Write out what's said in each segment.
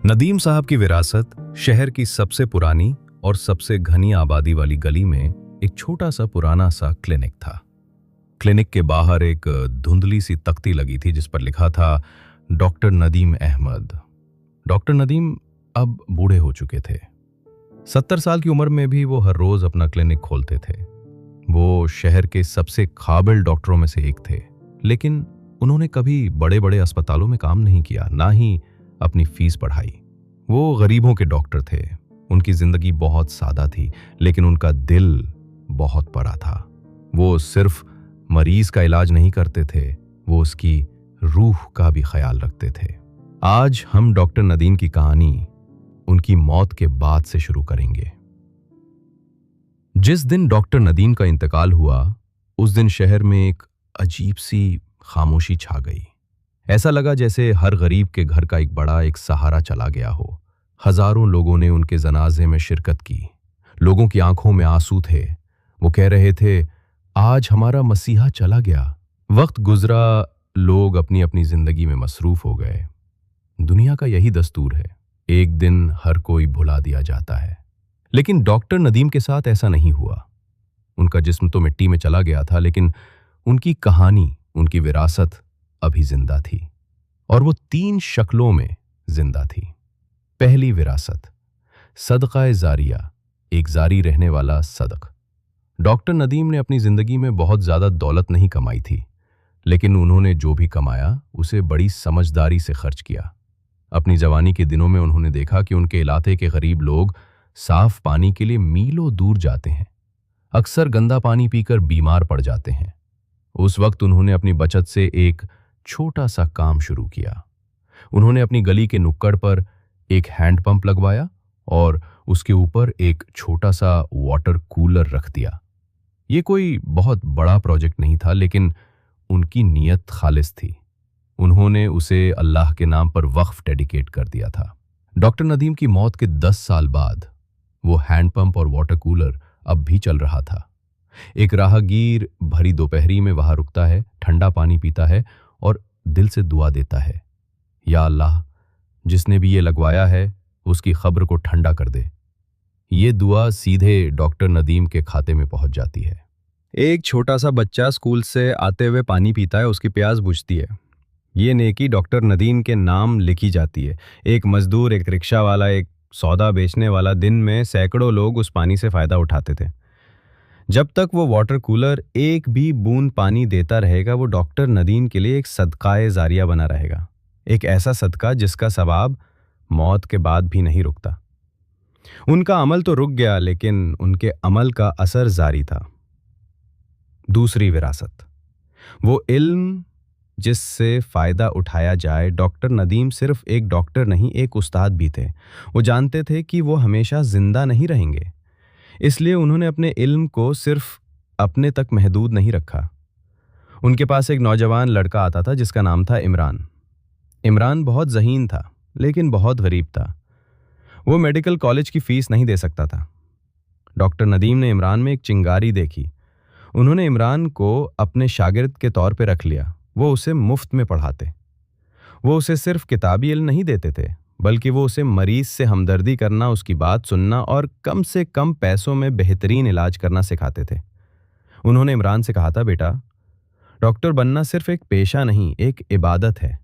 नदीम साहब की विरासत शहर की सबसे पुरानी और सबसे घनी आबादी वाली गली में एक छोटा सा पुराना सा क्लिनिक था। क्लिनिक के बाहर एक धुंधली सी तख्ती लगी थी जिस पर लिखा था डॉक्टर नदीम अहमद। डॉक्टर नदीम अब बूढ़े हो चुके थे। 70 साल की उम्र में भी वो हर रोज अपना क्लिनिक खोलते थे। वो शहर के सबसे काबिल डॉक्टरों में से एक थे, लेकिन उन्होंने कभी बड़े बड़े अस्पतालों में काम नहीं किया, ना ही अपनी फीस बढ़ाई। वो गरीबों के डॉक्टर थे। उनकी जिंदगी बहुत सादा थी, लेकिन उनका दिल बहुत बड़ा था। वो सिर्फ मरीज का इलाज नहीं करते थे, वो उसकी रूह का भी ख्याल रखते थे। आज हम डॉक्टर नदीम की कहानी उनकी मौत के बाद से शुरू करेंगे। जिस दिन डॉक्टर नदीम का इंतकाल हुआ, उस दिन शहर में एक अजीब सी खामोशी छा गई। ऐसा लगा जैसे हर गरीब के घर का एक सहारा चला गया हो। हजारों लोगों ने उनके जनाजे में शिरकत की। लोगों की आंखों में आंसू थे। वो कह रहे थे, आज हमारा मसीहा चला गया। वक्त गुजरा, लोग अपनी अपनी जिंदगी में मसरूफ हो गए। दुनिया का यही दस्तूर है, एक दिन हर कोई भुला दिया जाता है। लेकिन डॉक्टर नदीम के साथ ऐसा नहीं हुआ। उनका जिस्म तो मिट्टी में चला गया था, लेकिन उनकी कहानी, उनकी विरासत अभी जिंदा थी, और वो 3 शक्लों में जिंदा थी। पहली विरासत, सदका जारिया, एक जारी रहने वाला सदक। डॉक्टर नदीम ने अपनी जिंदगी में बहुत ज्यादा दौलत नहीं कमाई थी, लेकिन उन्होंने जो भी कमाया उसे बड़ी समझदारी से खर्च किया। अपनी जवानी के दिनों में उन्होंने देखा कि उनके इलाके के गरीब लोग साफ पानी के लिए मीलों दूर जाते हैं, अक्सर गंदा पानी पीकर बीमार पड़ जाते हैं। उस वक्त उन्होंने अपनी बचत से एक छोटा सा काम शुरू किया। उन्होंने अपनी गली के नुक्कड़ पर एक हैंडपंप लगवाया और उसके ऊपर एक छोटा सा वाटर कूलर रख दिया। ये कोई बहुत बड़ा प्रोजेक्ट नहीं था, लेकिन उनकी नीयत खालिस थी। उन्होंने उसे अल्लाह के नाम पर वक्फ डेडिकेट कर दिया था। डॉक्टर नदीम की मौत के 10 साल बाद वो हैंडपंप और वाटर कूलर अब भी चल रहा था। एक राहगीर भरी दोपहरी में वहां रुकता है, ठंडा पानी पीता है और दिल से दुआ देता है, या अल्लाह, जिसने भी ये लगवाया है उसकी खब्र को ठंडा कर दे। ये दुआ सीधे डॉक्टर नदीम के खाते में पहुंच जाती है। एक छोटा सा बच्चा स्कूल से आते हुए पानी पीता है, उसकी प्यास बुझती है। ये नेकी डॉक्टर नदीम के नाम लिखी जाती है। एक मजदूर, एक रिक्शा वाला, एक सौदा बेचने वाला, दिन में सैकड़ों लोग उस पानी से फायदा उठाते थे। जब तक वो वाटर कूलर एक भी बूंद पानी देता रहेगा, वो डॉक्टर नदीम के लिए एक सदकाए जारिया बना रहेगा। एक ऐसा सदका जिसका सवाब मौत के बाद भी नहीं रुकता। उनका अमल तो रुक गया, लेकिन उनके अमल का असर जारी था। दूसरी विरासत, वो इल्म जिससे फायदा उठाया जाए। डॉक्टर नदीम सिर्फ एक डॉक्टर नहीं, एक उस्ताद भी थे। वो जानते थे कि वो हमेशा जिंदा नहीं रहेंगे, इसलिए उन्होंने अपने इल्म को सिर्फ अपने तक महदूद नहीं रखा। उनके पास एक नौजवान लड़का आता था जिसका नाम था इमरान। इमरान बहुत ज़हीन था, लेकिन बहुत गरीब था। वो मेडिकल कॉलेज की फीस नहीं दे सकता था। डॉक्टर नदीम ने इमरान में एक चिंगारी देखी। उन्होंने इमरान को अपने शागिर्द के तौर पे रख लिया। वो उसे मुफ्त में पढ़ाते। वो उसे सिर्फ किताबी इल्म नहीं देते थे, बल्कि वो उसे मरीज से हमदर्दी करना, उसकी बात सुनना और कम से कम पैसों में बेहतरीन इलाज करना सिखाते थे। उन्होंने इमरान से कहा था, बेटा, डॉक्टर बनना सिर्फ एक पेशा नहीं, एक इबादत है।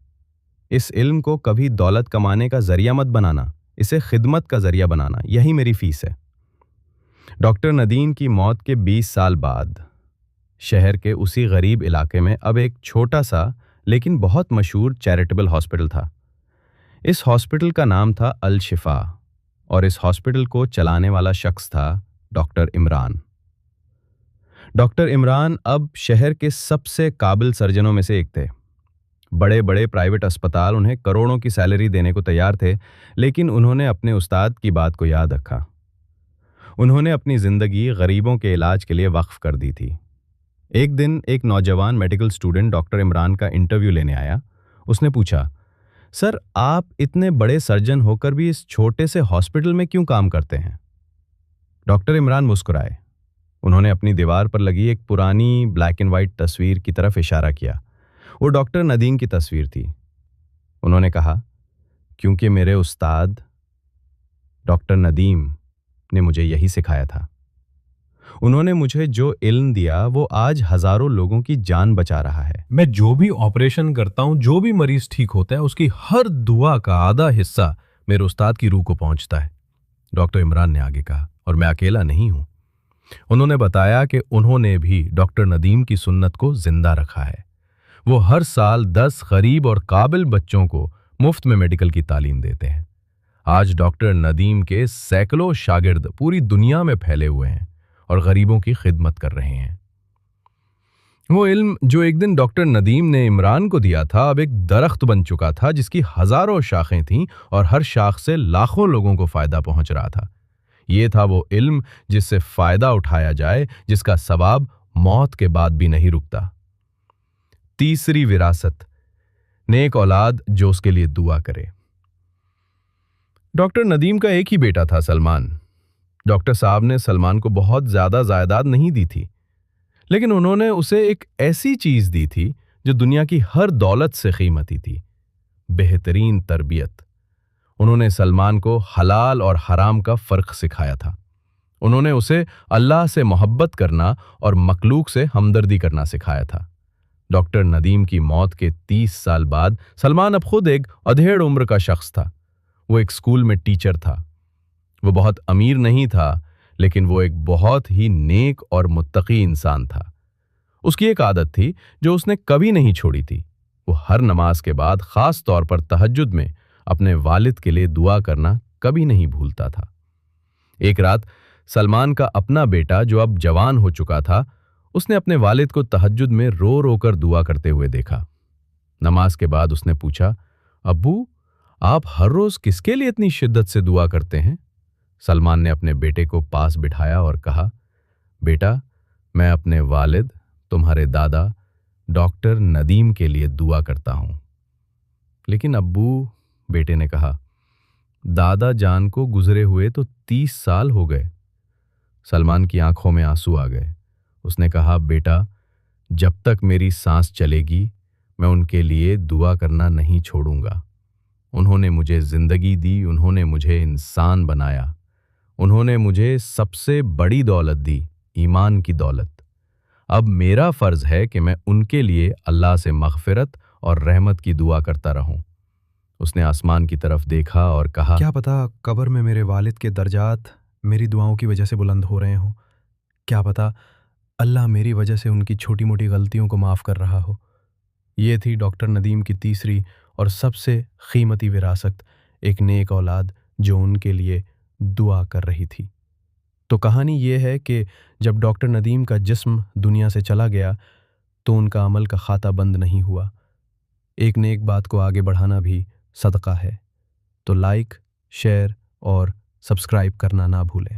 इस इल्म को कभी दौलत कमाने का जरिया मत बनाना, इसे खिदमत का जरिया बनाना। यही मेरी फीस है। डॉक्टर नदीम की मौत के 20 साल बाद शहर के उसी गरीब इलाके में अब एक छोटा सा लेकिन बहुत मशहूर चैरिटेबल हॉस्पिटल था। इस हॉस्पिटल का नाम था अल शिफा, और इस हॉस्पिटल को चलाने वाला शख्स था डॉक्टर इमरान। डॉक्टर इमरान अब शहर के सबसे काबिल सर्जनों में से एक थे। बड़े बड़े प्राइवेट अस्पताल उन्हें करोड़ों की सैलरी देने को तैयार थे, लेकिन उन्होंने अपने उस्ताद की बात को याद रखा। उन्होंने अपनी जिंदगी गरीबों के इलाज के लिए वक्फ कर दी थी। एक दिन एक नौजवान मेडिकल स्टूडेंट डॉक्टर इमरान का इंटरव्यू लेने आया। उसने पूछा, सर, आप इतने बड़े सर्जन होकर भी इस छोटे से हॉस्पिटल में क्यों काम करते हैं? डॉक्टर इमरान मुस्कुराए। उन्होंने अपनी दीवार पर लगी एक पुरानी ब्लैक एंड वाइट तस्वीर की तरफ इशारा किया। वो डॉक्टर नदीम की तस्वीर थी। उन्होंने कहा, क्योंकि मेरे उस्ताद डॉक्टर नदीम ने मुझे यही सिखाया था। उन्होंने मुझे जो इल्म दिया वो आज हजारों लोगों की जान बचा रहा है। मैं जो भी ऑपरेशन करता हूँ, जो भी मरीज ठीक होता है, उसकी हर दुआ का आधा हिस्सा मेरे उस्ताद की रूह को पहुंचता है। डॉक्टर इमरान ने आगे कहा, और मैं अकेला नहीं हूं। उन्होंने बताया कि उन्होंने भी डॉक्टर नदीम की सुन्नत को जिंदा रखा है। वो हर साल 10 गरीब और काबिल बच्चों को मुफ्त में मेडिकल की तालीम देते हैं। आज डॉक्टर नदीम के सैकड़ों शागिर्द पूरी दुनिया में फैले हुए हैं और गरीबों की खिदमत कर रहे हैं। वो इल्म जो एक दिन डॉक्टर नदीम ने इमरान को दिया था, अब एक दरख्त बन चुका था जिसकी हजारों शाखें थीं और हर शाख से लाखों लोगों को फायदा पहुंच रहा था। ये था वो इल्म जिससे फायदा उठाया जाए, जिसका सवाब मौत के बाद भी नहीं रुकता। तीसरी विरासत, नेक औलाद जो उसके लिए दुआ करे। डॉक्टर नदीम का एक ही बेटा था, सलमान। डॉक्टर साहब ने सलमान को बहुत ज्यादा जायदाद नहीं दी थी, लेकिन उन्होंने उसे एक ऐसी चीज दी थी जो दुनिया की हर दौलत से कीमती थी, बेहतरीन तरबियत। उन्होंने सलमान को हलाल और हराम का फर्क सिखाया था। उन्होंने उसे अल्लाह से मोहब्बत करना और मखलूक से हमदर्दी करना सिखाया था। डॉक्टर नदीम की मौत के 30 साल बाद सलमान अब खुद एक अधेड़ उम्र का शख्स था। वो एक स्कूल में टीचर था। वो बहुत अमीर नहीं था, लेकिन वो एक बहुत ही नेक और मुत्तकी इंसान था। उसकी एक आदत थी जो उसने कभी नहीं छोड़ी थी। वो हर नमाज के बाद, खास तौर पर तहज्जुद में, अपने वालिद के लिए दुआ करना कभी नहीं भूलता था। एक रात सलमान का अपना बेटा, जो अब जवान हो चुका था, उसने अपने वालिद को तहज्जुद में रो रो कर दुआ करते हुए देखा। नमाज के बाद उसने पूछा, अब्बू, आप हर रोज किसके लिए इतनी शिद्दत से दुआ करते हैं? सलमान ने अपने बेटे को पास बिठाया और कहा, बेटा, मैं अपने वालिद, तुम्हारे दादा डॉक्टर नदीम के लिए दुआ करता हूं। लेकिन अब्बू, बेटे ने कहा, दादा जान को गुजरे हुए तो 30 साल हो गए। सलमान की आंखों में आंसू आ गए। उसने कहा, बेटा, जब तक मेरी सांस चलेगी मैं उनके लिए दुआ करना नहीं छोड़ूंगा। उन्होंने मुझे जिंदगी दी, उन्होंने मुझे इंसान बनाया, उन्होंने मुझे सबसे बड़ी दौलत दी, ईमान की दौलत। अब मेरा फर्ज है कि मैं उनके लिए अल्लाह से मग़फ़िरत और रहमत की दुआ करता रहूं। उसने आसमान की तरफ देखा और कहा, क्या पता कब्र में मेरे वालिद के दर्जात मेरी दुआओं की वजह से बुलंद हो रहे हों। क्या पता अल्लाह मेरी वजह से उनकी छोटी मोटी गलतियों को माफ़ कर रहा हो। ये थी डॉक्टर नदीम की तीसरी और सबसे कीमती विरासत, एक नेक औलाद जो उनके लिए दुआ कर रही थी। तो कहानी ये है कि जब डॉक्टर नदीम का जिस्म दुनिया से चला गया तो उनका अमल का खाता बंद नहीं हुआ। एक नेक बात को आगे बढ़ाना भी सदका है। तो लाइक, शेयर और सब्सक्राइब करना ना भूलें।